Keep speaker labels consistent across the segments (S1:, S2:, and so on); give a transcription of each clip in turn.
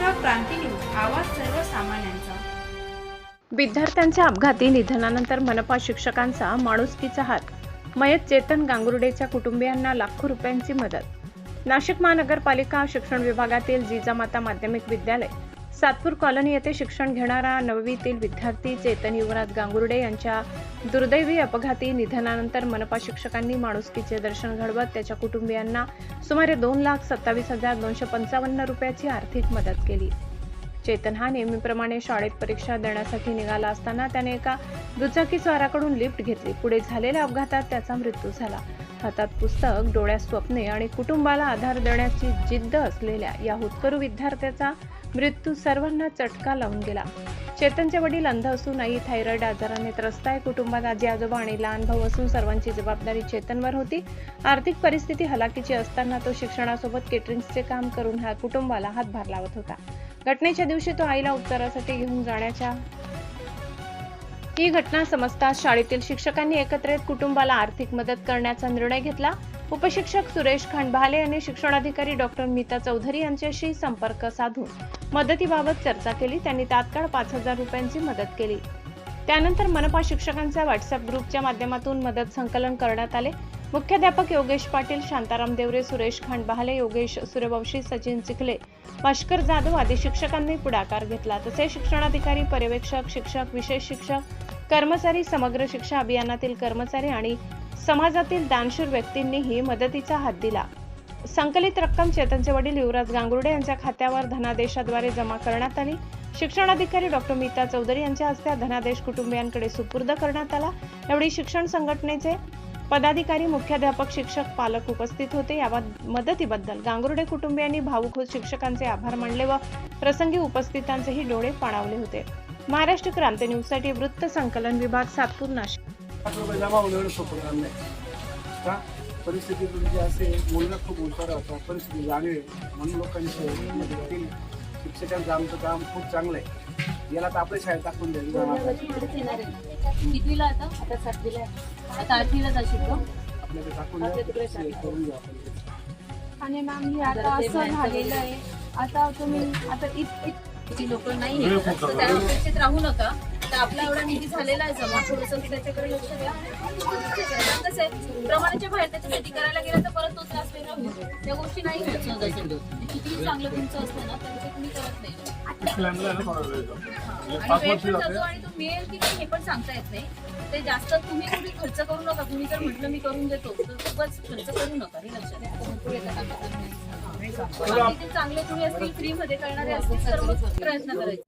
S1: महाराष्ट्र क्रांती news, आवाज सर्वसामान्यांचा।
S2: विद्यार्थ्यांच्या अपघाती निधनानंतर मनपा शिक्षकांचा माणुसकीचा हात, मयत चेतन गांगुर्डेच्या कुटुंबियांना लाखो रुपयांची मदत। नाशिक महानगरपालिका शिक्षण विभागातील जिजामाता माध्यमिक विद्यालय सातपूर कॉलनी येथे शिक्षण घेणारा 9वीतील विद्यार्थी चेतन युवराज गांगुर्डे यांच्या दुर्दैवी अपघाती निधनानंतर मनपा शिक्षकांनी माणुसकीचे दर्शन घडवत त्याच्या कुटुंबियांना सुमारे 2,27,255 रुपयाची आर्थिक मदत केली। चेतन हा नेहमीप्रमाणे शाळेत परीक्षा देण्यासाठी निघाला असताना त्याने एका दुचाकीस्वाराकडून लिफ्ट घेतली। पुढे झालेल्या अपघातात त्याचा मृत्यू झाला। हातात पुस्तक, डोळ्यात स्वप्ने आणि कुटुंबाला आधार देण्याची जिद्द असलेल्या या होतकरू विद्यार्थ्याचा मृत्यू सर्वांना चटका लावून गेला। चेतनचे वडील अंध असून आई थायरॉइड आजाराने त्रस्त आहे। कुटुंबात आजी आजोबा आणि लहान भाऊ असून सर्वांची जबाबदारी चेतनवर होती। आर्थिक परिस्थिती हलाखीची असताना तो शिक्षणासोबत केटरिंगचे काम करून हा कुटुंबाला हातभार लावत होता। घटनेच्या दिवशी तो आईला उपचारासाठी घेऊन जाण्याच्या ही घटना समजताच शाळेतील शिक्षकांनी एकत्र येत कुटुंबाला आर्थिक मदत करण्याचा निर्णय घेतला। उपशिक्षक सुरेश खंडभाले यांनी शिक्षणाधिकारी डॉक्टर मीता चौधरी यांच्याशी संपर्क साधून मदतीबाबत चर्चा केली। त्यांनी तात्काळ 5,000 रुपयांची मदत केली। त्यानंतर मनपा शिक्षकांच्या व्हॉट्सअप ग्रुपच्या माध्यमातून मदत संकलन करण्यात आले। मुख्याध्यापक योगेश पाटील, शांताराम देवरे, सुरेश खंडभाले, योगेश सूर्यवंशी, सचिन चिखले, भास्कर जाधव आदी शिक्षकांनी पुढाकार घेतला। तसेच शिक्षणाधिकारी, पर्यवेक्षक, शिक्षक, विशेष शिक्षक, कर्मचारी, समग्र शिक्षा अभियानातील कर्मचारी आणि समाजातील दानशूर व्यक्तींनीही मदतीचा हात दिला। संकलित रक्कम चेतनचे वडील युवराज गांगुर्डे यांच्या खात्यावर धनादेशाद्वारे जमा करण्यात आली। शिक्षणाधिकारी डॉक्टर मीता चौधरी यांच्या हस्ते धनादेश कुटुंबियांकडे सुपूर्द करण्यात आला। यावेळी शिक्षण संघटनेचे पदाधिकारी, मुख्याध्यापक, शिक्षक, पालक उपस्थित होते। या मदतीबद्दल गांगुर्डे कुटुंबियांनी भावुक होत शिक्षकांचे आभार मानले व प्रसंगी उपस्थितांचेही डोळे पाणावले होते। महाराष्ट्र क्रांती न्यूज साठी वृत्त संकलन विभाग, सातपूर, नाशिक।
S3: परिस्थिती म्हणजे असे मुलगा खूप हुशार होता, परिस्थिती जाणीव म्हणून लोकांनी शिक्षकांचं आमचं काम खूप चांगलं आहे। याला तर आपल्या शाळेत टाकून द्यायचं।
S4: कितवीला आता 7वीला, आता 8वीला जाशील का?
S3: आपल्याकडे टाकून करून द्या
S5: आणि मॅम हे आता असं झालेलं आहे, आता तुम्ही आता
S4: इतकी लोक नाही आहेत तर त्या अपेक्षित राहू नका। तर आपला एवढा निधी झालेला आहे जमा, थोडंसं त्याच्याकडे लक्ष द्या। कसं आहे, प्रमाणाच्या बाहेर त्याच्यासाठी करायला गेलं तर परत तो त्रास वेगळा होईल। त्या गोष्टी नाही होत सहजासहजी। किती चांगलं तुमचं असतं ना त्याचं तुम्ही करत नाही आणि तो मिळेल की नाही हे पण सांगता येत नाही। ते जास्त तुम्ही कुठे खर्च करू नका। तुम्ही जर म्हटलं मी करून देतो तर खूपच खर्च करू नका, हे लक्षात द्या। चांगले तुम्ही असतील, फ्री मध्ये करणारे असतील सर्व प्रयत्न करायचे।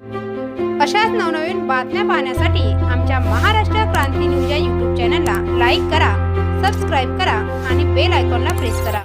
S6: अशाच नवनवीन बातम्या पाहण्यासाठी आमच्या महाराष्ट्र क्रांती न्यूज या YouTube चॅनलला लाईक करा, सबस्क्राईब करा आणि बेल आयकॉनला प्रेस करा।